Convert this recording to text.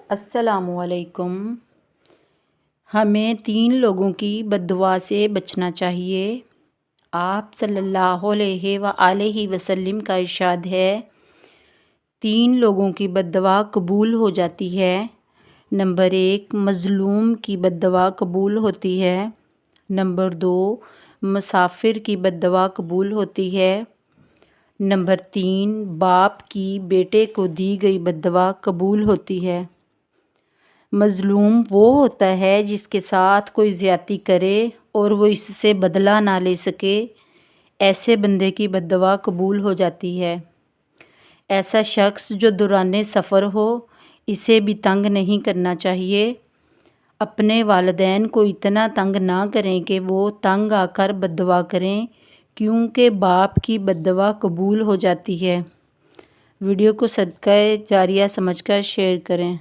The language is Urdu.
السلام علیکم۔ ہمیں 3 لوگوں کی بد دعا سے بچنا چاہیے۔ آپ صلی اللہ علیہ وآلہ وسلم کا ارشاد ہے، 3 لوگوں کی بد دعا قبول ہو جاتی ہے۔ نمبر 1، مظلوم کی بد دعا قبول ہوتی ہے۔ نمبر 2، مسافر کی بد دعا قبول ہوتی ہے۔ نمبر 3، باپ کی بیٹے کو دی گئی بد دعا قبول ہوتی ہے۔ مظلوم وہ ہوتا ہے جس کے ساتھ کوئی زیادتی کرے اور وہ اس سے بدلہ نہ لے سکے، ایسے بندے کی بد دعا قبول ہو جاتی ہے۔ ایسا شخص جو دوران سفر ہو، اسے بھی تنگ نہیں کرنا چاہیے۔ اپنے والدین کو اتنا تنگ نہ کریں کہ وہ تنگ آ کر بد دعا کریں، کیونکہ باپ کی بد دعا قبول ہو جاتی ہے۔ ویڈیو کو صدقہ جاریہ سمجھ کر شیئر کریں۔